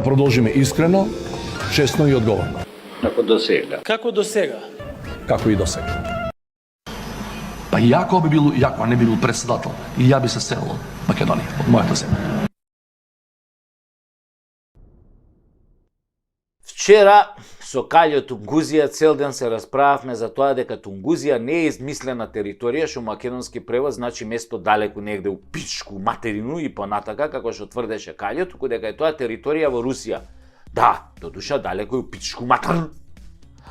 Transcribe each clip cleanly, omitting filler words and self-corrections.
продолжиме искрено, честно и одговорно. Како до сега. Како до сега? Како и до сега. Па и ако не би бил председател, и ја би се селил од Македонија, од мојата земја. Вчера со Каљо Тунгузија цел ден се расправавме за тоа дека Тунгузија не е измислена територија, што македонски превод значи место далеку негде у пичку материну и понатака, како што тврдеше Каљо, туку дека е тоа територија во Русија. Да, додуша далеку у пичку материну.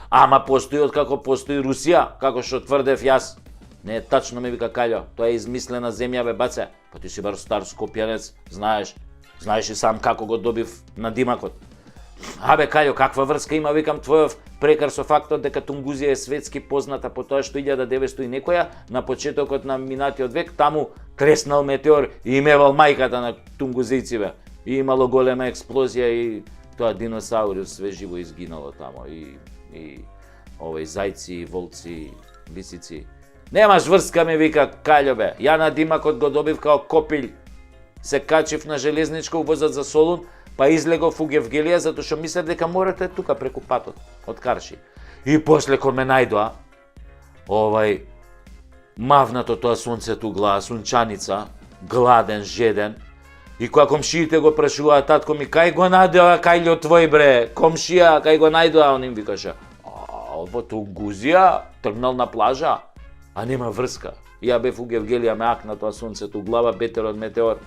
Ама постои од како постои Русија, како што тврдев јас. Не е тачно, ме вика Каљо, тоа е измислена земја, бе баце. Па ти си бар стар скопјанец, знаеш и сам како го добив на димакот. Абе, Каљо, каква врска има, викам, твојов прекар со фактот дека Тунгузија е светски позната по тоа што 1900 и некоја, на почетокот на минатиот век, таму треснал метеор и имевал мајката на тунгузиците. И имало голема експлозија и тоа диносаурус све живо изгинало тамо. И зајци, волци, лисици. Немаш врска, ми вика Каљо, бе. Ја на димакот го добив као копилј. Се качив на железничка увозат за Солун, па излегов у Гевгелија, затоа што мислев дека морето е тука преку патот од Карши. И после кога ме најдоа, мавнато тоа сонцето глава, сунчаница, гладен, жеден, и кога комшиите го прашуваа, татко ми, кај го најдоа Кајло твој, бре, комшија, кај го најдоа, он им викаше, во Тунгузија, тргнал на плажа, а нема врска. Ја бев у Гевгелија, ме акна тоа сонцето глава, бетер од метеор.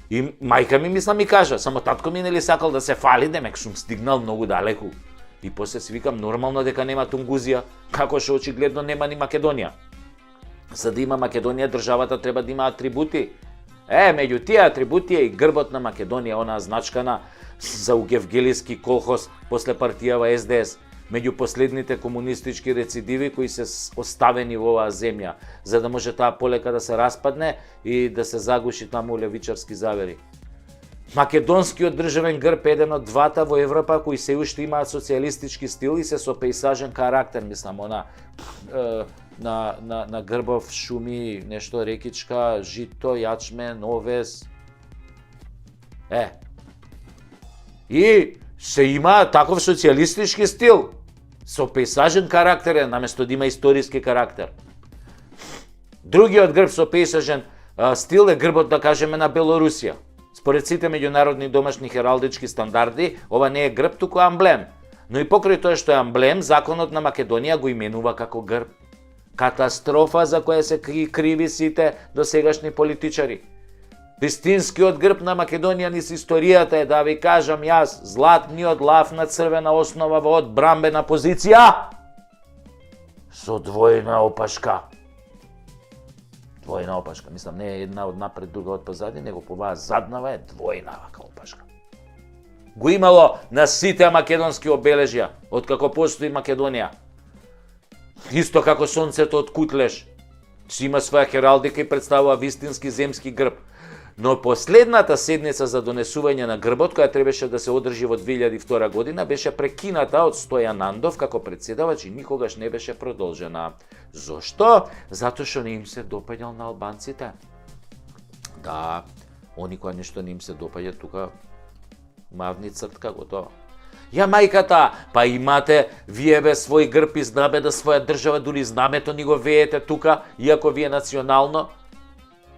И мајка ми мисла ми кажа, само татко ми нели сакал да се фали, демек сум стигнал многу далеку. И после си викам нормално дека нема Тунгузија, како што очигледно нема ни Македонија. За да има Македонија, државата треба да има атрибути. Меѓу тие атрибути е и грбот на Македонија, онаа значкана за угевгелиски колхоз после партијава СДС. Меѓу последните комунистички рецидиви кои се оставени во оваа земја, за да може таа полека да се распадне и да се загуши таму левичарски завери. Македонскиот државен грб е еден од двата во Европа кои се уште имаат социјалистички стил и се со пејсажен карактер, мислам, на грбов шуми, нешто рекичка, жито, јачмен, овес. И се има таков социјалистички стил, со пејсажен карактер е, наместо да има историски карактер. Другиот грб со пејсажен стил е грбот, да кажеме, на Белорусија. Според сите меѓународни домашни хералдички стандарди, ова не е грб, туку амблем. Но и покрај тоа што е амблем, законот на Македонија го именува како грб. Катастрофа за која се криви сите досегашни политичари. Вистинскиот грб на Македонија низ историјата е, да ви кажам јас, златниот лав на црвена основа во одбрамбена позиција со двојна опашка. Двојна опашка, мислам, не е една од напред, друга од позади, него по оваа заднава е двојна вака опашка. Го имало на сите македонски обележја, откако постои Македонија. Исто како сонцето од Кутлеш, си има своја хералдика и представува вистински земски грб. Но последната седница за донесување на грбот, која требаше да се одржи во 2002 година, беше прекината од Стојан Нандов како председавач и никогаш не беше продолжена. Зошто? Затоа што не им се допаѓал на албанците. Да, они која нешто не им се допаѓа, тука мавни цртка, готово. Ја мајката, па имате вие бе свој грб и знаме да своја држава, дури знамето ни го веете тука, иако вие национално.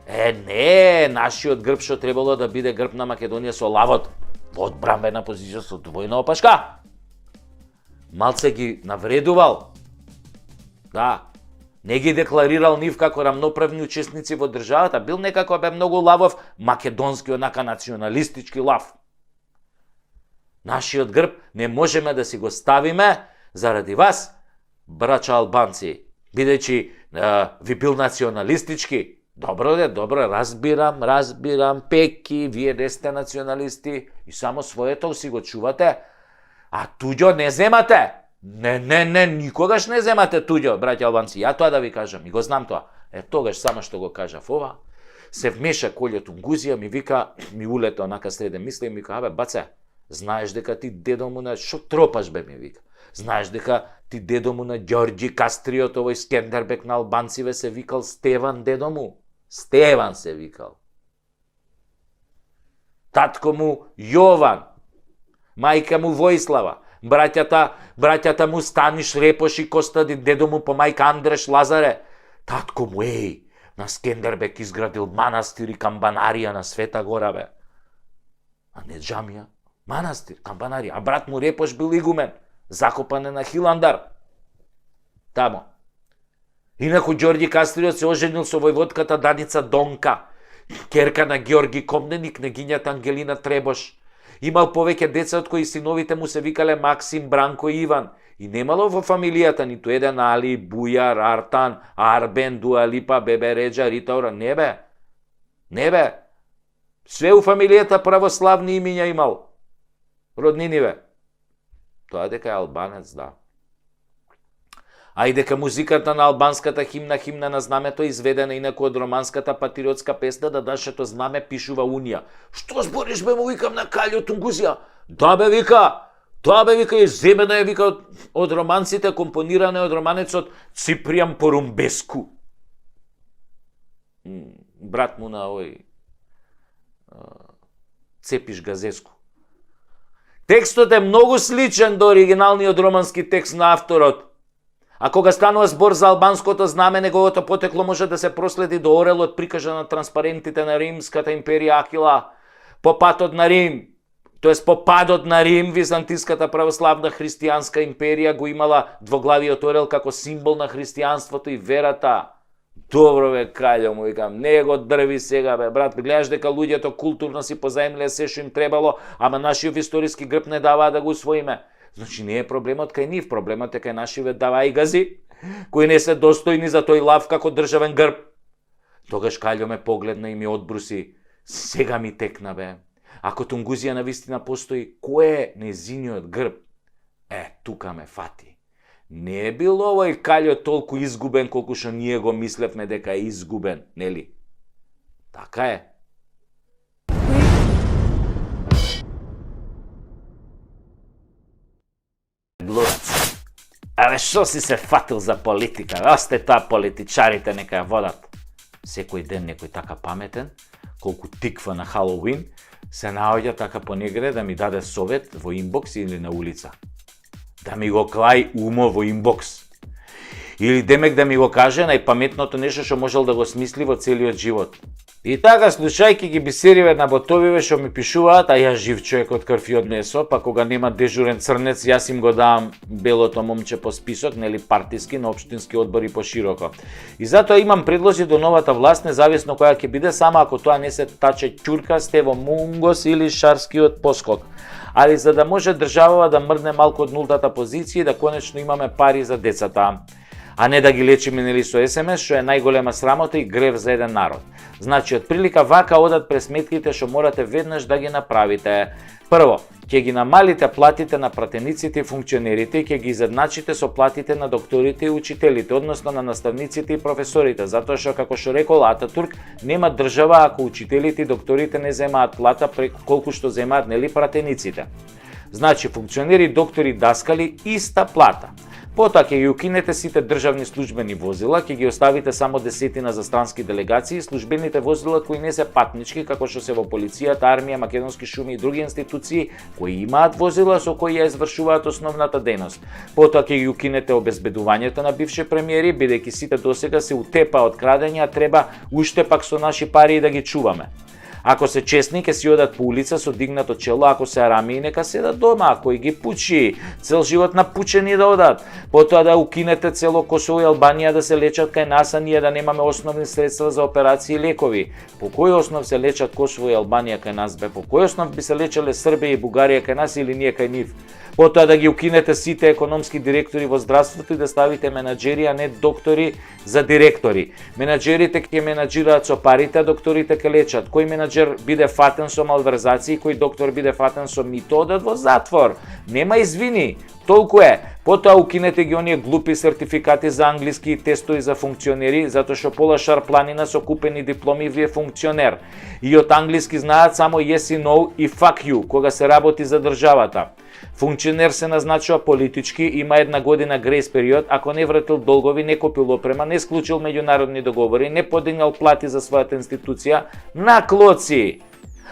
Не, нашиот грб што требало да биде грб на Македонија со лавот, во одбрамбена позиција со двојна опашка. Малце ги навредувал. Да, не ги декларирал нив како рамноправни учесници во државата, бил некако бе многу лавов, македонски онака националистички лав. Нашиот грб не можеме да си го ставиме заради вас, брача албанци, бидејќи ви бил националистички. Добро, разбирам, пеки, вие не сте националисти и само своето си го чувате, а туѓо не земате. Не, никогаш не земате туѓо, браќа албанци. Ја тоа да ви кажам, и го знам тоа. Тогаш само што го кажав ова, се вмеша Каљо Тунгузија, ми вика, ми улета онака среден мисли и ми вика, баце, знаеш дека ти дедо му на шо тропаш бе, ми вика. Знаеш дека ти дедо му на Ѓорѓи Кастриот, овој Скендербек на албанциве се викал Стеван дедо му. Стеван се викал. Татко му Јован. мајка му Воислава, браќата му Станиш, Репош и Костадин, дедо му по мајка Андреш Лазаре, татко му на Скендербек изградил манастир и камбанарија на Света Гора, бе. А не джамија, манастир, камбанарија. А брат му Репош бил игумен, закопан е на Хиландар. Тамо. Инаку Ѓорѓи Кастриот се оженил со војводката Даница Донка, керка на Ѓорги Комненик, княгињата Ангелина Требош. Имал повеќе деца од кои синовите му се викале Максим, Бранко и Иван. И немало во фамилијата ниту еден Али, Бујар, Артан, Арбен, Дуалипа, Бебе Реджа, Ритаура. Не бе. Не бе. Све у фамилијата православни имиња имал. Роднини бе. Тоа дека е албанец, да. А и дека музиката на албанската химна на знамето изведена инаку од романската патриотска песна да нашето знаме пишува Унија. Што збориш бе, му викам на Каљо Тунгузија? Да бе, вика. Тоа бе, вика, изземена е, вика, од романците, компониране од романецот Ципријан Порумбеску. Брат му на овој Цепиш Газеску. Текстот е многу сличен до оригиналниот романски текст на авторот. А кога станува збор за албанското знаме, неговото потекло може да се проследи до орелот прикажа на транспарентите на Римската империја Акила. По падот на Рим, Византиската православна христијанска империја го имала двоглавиот орел како символ на христијанството и верата. Добро бе, Каљо, му викам, не го дрви сега бе, брат, гледаш дека луѓето културно си позаемле се што им требало, ама нашиот историски грб не даваа да го усвоиме. Значи не е проблемот кај нив, проблемот е кај нашиве давајгази, кои не се достојни за тој лав како државен грб. Тогаш Каљо ме погледна и ми одбруси, сега ми текна бе. Ако Тунгузија навистина постои, кој е незиниот грб? Тука ме фати. Не е бил овој Каљо толку изгубен колку што ние го мислевме дека е изгубен, нели? Така е. Глурац. Абе, шо си се фатил за политика? Осте тоа политичарите нека ја водат. Секој ден некој така паметен, колку тиква на Халоуин, се наоѓа така понегде да ми даде совет во инбокс или на улица. Да ми го клај умо во инбокс. Или демек да ми го каже најпаметното нешто што можел да го смисли во целиот живот. И така, слушајќи ги бисериве на ботовиве што ми пишуваат, а јас жив човек од крв и од месо, па кога нема дежурен црнец, јас им го давам белото момче по список, нели партиски, на општински одбори пошироко. И затоа имам предлози до новата власт, независно која ќе биде, само ако тоа не се таче ќурка, Стево Мунгос или Шарскиот поскок. Али за да може државава да мрдне малку од нултата позиција и да конечно имаме пари за децата. А не да ги лечиме нели со СМС, што е најголема срамота и грев за еден народ. Значи, од прилика вака одат пресметките што морате веднаш да ги направите. Прво, ќе ги намалите платите на пратениците и функционерите и ќе ги изедначите со платите на докторите и учителите, односно на наставниците и професорите, затоа што, како што рекол Ататурк, нема држава ако учителите и докторите не земаат плата колку што земаат нели пратениците. Значи, функционери, доктори, даскали, иста плата. Потоа ќе ги укинете сите државни службени возила, ќе ги оставите само десетина за странски делегации, службените возила кои не се патнички, како што се во полицијата, армија, македонски шуми и други институции, кои имаат возила со кои ја извршуваат основната дејност. Потоа ќе ги укинете обезбедувањето на бивши премиери, бидејќи сите досега се утепа од крадење, а треба уште пак со наши пари да ги чуваме. Ако се честни, ќе си одат по улица со дигнато чело, ако се арами, нека седат дома, кој ги пучи, цел живот напучени да одат. Потоа да укинете цело Косово и Албанија да се лечат кај нас, а ние да немаме основни средства за операции и лекови. По кој основ се лечат Косово и Албанија кај нас, бе? По кој основ би се лечеле Србија и Бугарија кај нас или ние кај нив? Потоа да ги укинете сите економски директори во здравството и да ставите менаџери, а не доктори за директори. Менаџерите ќе менаџираат со парите, а докторите ќе лечат. Кој менаџер биде фатен со малверзации, кој доктор биде фатен со мито, одат во затвор. Нема извини. Толку е. Потоа укинете ги оние глупи сертификати за англиски и тестови за функционери, затоа што пола шарпланина со купени дипломи ви е функционер. И од англиски знаат само yes и no и fuck you, кога се работи за државата. Функционер се назначува политички, има 1 година грейс период, ако не вратил долгови, не купил опрема, не склучил меѓународни договори, не подигнал плати за својата институција, на клоци.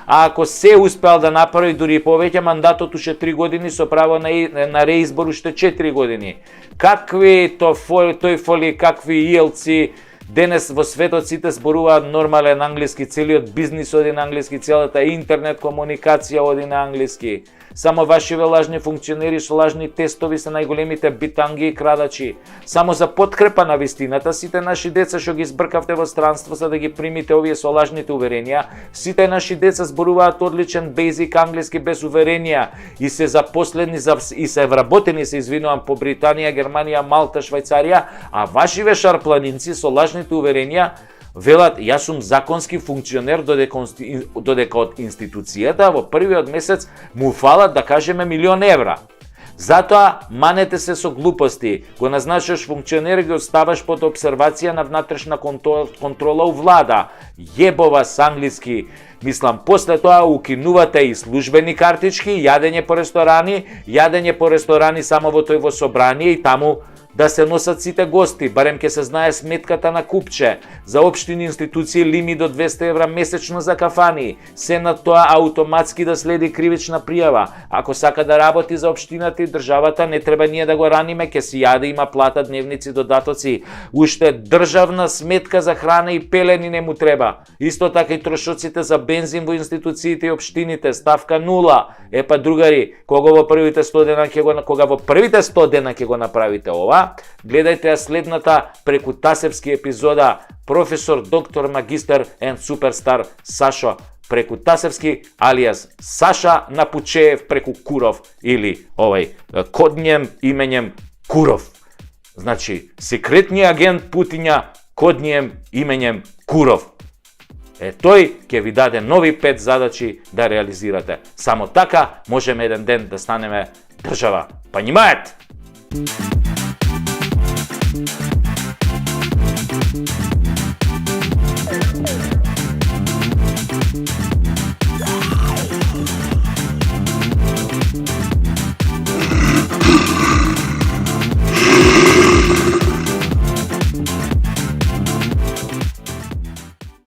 А ако се успеал да направи дури и повеќе, мандатот уште 3 години со право на реизбор уште 4 години. Какви тојфоли, какви иелци, денес во светот сите зборуваат нормален англиски, целиот бизнис оди на англиски, целата интернет комуникација оди на англиски. Само вашиве лажни функционери со лажни тестови се најголемите битанги и крадачи. Само за подкрепа на вистината, сите наши деца што ги збркавте во странство за да ги примите овие со лажните уверенија, сите наши деца зборуваат одличен бейзик англиски без уверенија и се запослени и се вработени, се извинувам, по Британија, Германија, Малта, Швајцарија, а вашиве шарпланинци со лажните уверенија велат, јас сум законски функционер додека од институцијата во првиот месец му фалат, да кажеме, 1.000.000 евра. Затоа манете се со глупости, го назначаш функционер и ги оставаш под обсервација на внатрешна контрола у влада. Јебова с англиски. Мислам, после тоа укинувате и службени картички, јадење по ресторани само во тој во собрание и таму да се носат сите гости, барем ќе се знае сметката на купче, за општини институции лимит до 200 евра месечно за кафани, се на тоа автоматски да следи кривична пријава. Ако сака да работи за општината и државата, не треба ние да го раниме, ќе си јаде, има плата, дневници, додатоци. Уште државна сметка за храна и пелени не му треба. Исто така и трошоците за бензин во институциите и општините, ставка 0. Епа другари, кога во првите 100 дена ќе го направите ова, гледајте ја следната преку Тасевски епизода професор, доктор, магистар and суперстар Сашо преку Тасевски, алијас Саша Напучеев преку Куров или коднием именем Куров. Значи, секретниот агент Путиња коднием именем Куров. Тој ќе ви даде нови 5 задачи да реализирате. Само така можеме еден ден да станеме држава. Понимаете?